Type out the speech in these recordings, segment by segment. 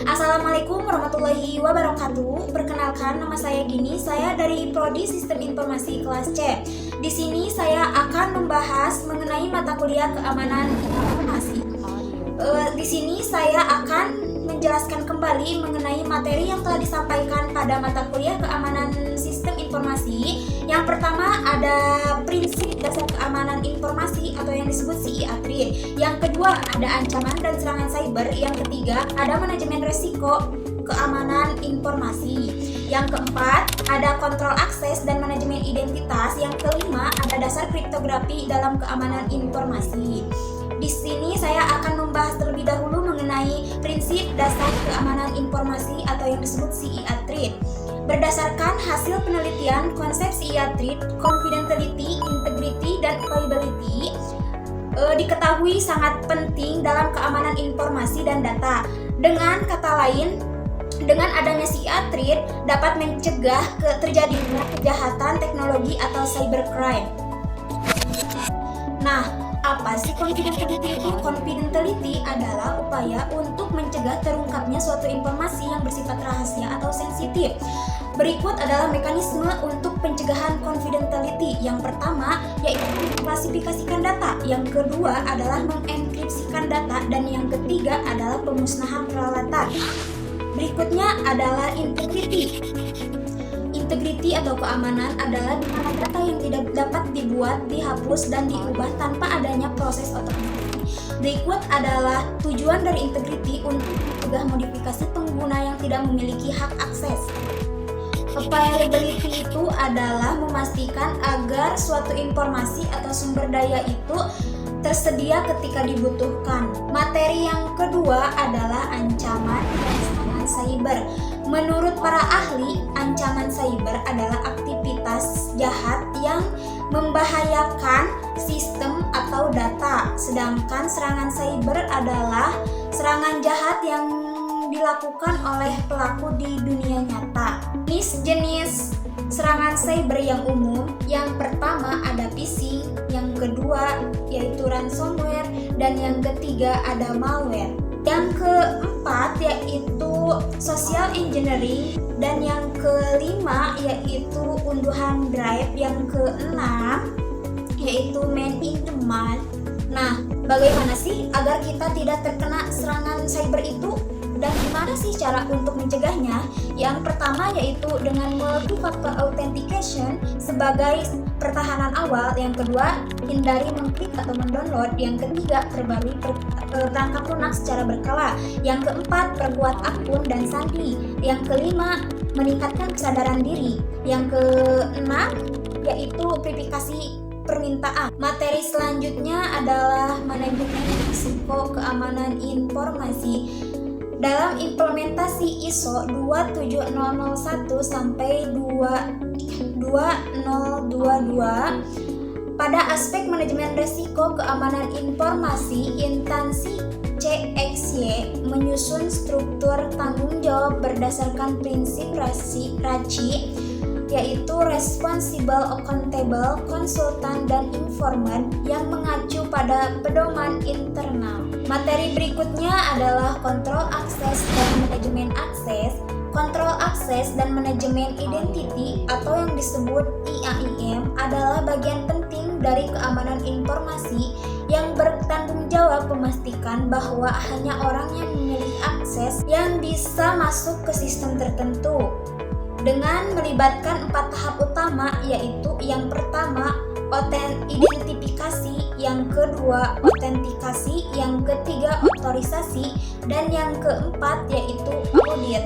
Assalamualaikum warahmatullahi wabarakatuh. Perkenalkan, nama saya Gini. Saya dari Prodi Sistem Informasi kelas C. Di sini saya akan membahas mengenai mata kuliah keamanan informasi. Di sini saya akan menjelaskan kembali mengenai materi yang telah disampaikan pada mata kuliah keamanan sistem informasi. Yang pertama ada prinsip dasar keamanan informasi atau yang disebut CIATRI. Yang kedua ada ancaman dan serangan cyber. Yang ketiga ada manajemen resiko keamanan informasi. Yang keempat ada kontrol akses dan manajemen identitas. Yang kelima ada dasar kriptografi dalam keamanan informasi. Di sini saya akan membahas terlebih dahulu mengenai prinsip dasar keamanan informasi atau yang disebut CIATRI. Berdasarkan hasil penelitian, konsep CIATRI, confidentiality, integrity, dan availability diketahui sangat penting dalam keamanan informasi dan data. Dengan kata lain, dengan adanya CIATRI dapat mencegah terjadinya kejahatan teknologi atau cybercrime. Nah, apa sih confidentiality itu? Confidentiality adalah upaya untuk mencegah terungkapnya suatu informasi yang bersifat rahasia atau sensitif. Berikut adalah mekanisme untuk pencegahan confidentiality. Yang pertama yaitu mengklasifikasikan data, yang kedua adalah mengenkripsikan data, dan yang ketiga adalah pemusnahan peralatan. Berikutnya adalah integrity. Integrity atau keamanan adalah di mana data yang tidak dapat dibuat, dihapus, dan diubah tanpa adanya proses otomatis. Berikut adalah tujuan dari integrity untuk mencegah modifikasi pengguna yang tidak memiliki hak akses. Availability itu adalah memastikan agar suatu informasi atau sumber daya itu tersedia ketika dibutuhkan. Materi yang kedua adalah ancaman dan serangan cyber. Menurut para ahli, ancaman cyber adalah aktivitas jahat yang membahayakan sistem atau data, sedangkan serangan cyber adalah serangan jahat yang dilakukan oleh pelaku di dunia nyata. Jenis serangan cyber yang umum, yang pertama ada phishing, yang kedua yaitu ransomware, dan yang ketiga ada malware. Yang keempat yaitu social engineering, dan yang kelima yaitu unduhan drive, yang keenam yaitu man in the mud. Nah, bagaimana sih agar kita tidak terkena serangan cyber itu? Dan gimana sih cara untuk mencegahnya? Yang pertama yaitu dengan multi-factor authentication sebagai pertahanan awal. Yang kedua, hindari mengklik atau mendownload. Yang ketiga, perbarui perangkat lunak secara berkala. Yang keempat, perkuat akun dan sandi. Yang kelima, meningkatkan kesadaran diri. Yang keenam yaitu verifikasi permintaan. Materi selanjutnya adalah manajemen risiko keamanan informasi. Dalam implementasi ISO 27001 sampai 22022 pada aspek manajemen risiko keamanan informasi, instansi CXY menyusun struktur tanggung jawab berdasarkan prinsip RACI, yaitu responsible, accountable, konsultan, dan informan yang mengacu pada pedoman internal. Materi berikutnya adalah kontrol akses dan manajemen akses. Kontrol akses dan manajemen identity atau yang disebut IAIM adalah bagian penting dari keamanan informasi yang bertanggung jawab memastikan bahwa hanya orang yang memiliki akses yang bisa masuk ke sistem tertentu. Dengan melibatkan 4 tahap utama, yaitu yang pertama identifikasi, yang kedua autentikasi, yang ketiga otorisasi, dan yang keempat yaitu audit.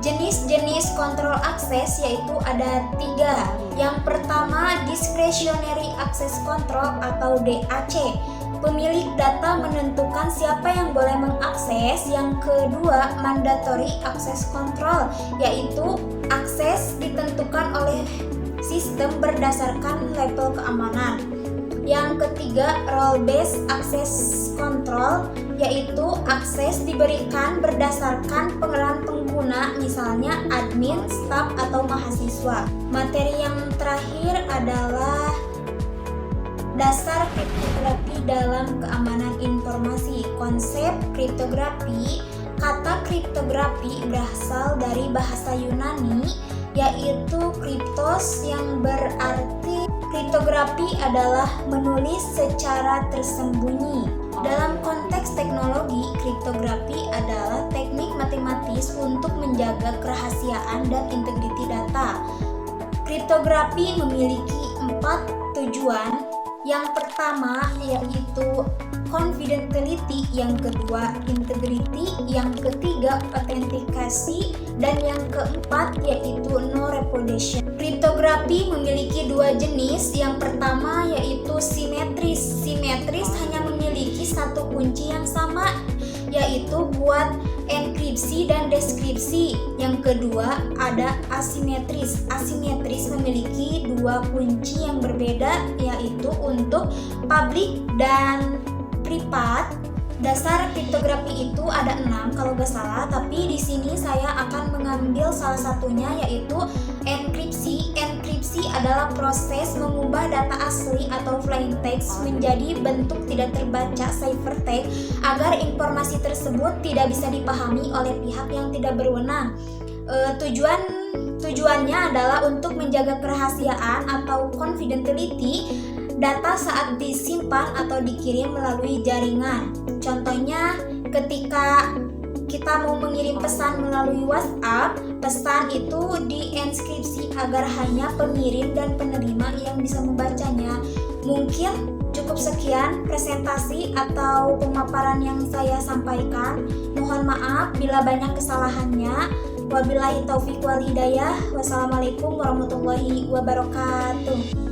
Jenis-jenis kontrol akses yaitu ada 3. Yang pertama discretionary access control atau DAC. Pemilik data menentukan siapa yang boleh mengakses. Yang kedua, mandatory access control, yaitu akses ditentukan oleh sistem berdasarkan level keamanan. Yang ketiga, role based access control, yaitu akses diberikan berdasarkan peran pengguna, misalnya admin, staf, atau mahasiswa. Materi yang terakhir adalah dasar kriptografi dalam keamanan informasi. Konsep kriptografi Kata kriptografi berasal dari bahasa Yunani, yaitu kriptos, yang berarti kriptografi adalah menulis secara tersembunyi. Dalam konteks teknologi, kriptografi adalah teknik matematis untuk menjaga kerahasiaan dan integriti data. Kriptografi memiliki 4 tujuan. Yang pertama yaitu confidentiality, yang kedua integrity, yang ketiga autentikasi, dan yang keempat yaitu no repudiation. Kriptografi memiliki 2 jenis. Yang pertama yaitu simetris. Simetris hanya memiliki satu kunci yang sama, yaitu buat enkripsi dan deskripsi. Yang kedua ada asimetris. Asimetris memiliki 2 kunci yang berbeda, yaitu untuk public dan privat. Dasar kriptografi itu ada 6 kalau gak salah, tapi di sini saya akan mengambil salah satunya, yaitu enkripsi. Enkripsi adalah proses mengubah data asli atau plain text menjadi bentuk tidak terbaca ciphertext agar informasi tersebut tidak bisa dipahami oleh pihak yang tidak berwenang. Tujuannya adalah untuk menjaga kerahasiaan atau confidentiality data saat disimpan atau dikirim melalui jaringan. Contohnya, ketika kita mau mengirim pesan melalui WhatsApp, pesan itu dienkripsi agar hanya pengirim dan penerima yang bisa membacanya. Mungkin cukup sekian presentasi atau pemaparan yang saya sampaikan. Mohon maaf bila banyak kesalahannya. Wabillahi taufiq wal hidayah. Wassalamualaikum warahmatullahi wabarakatuh.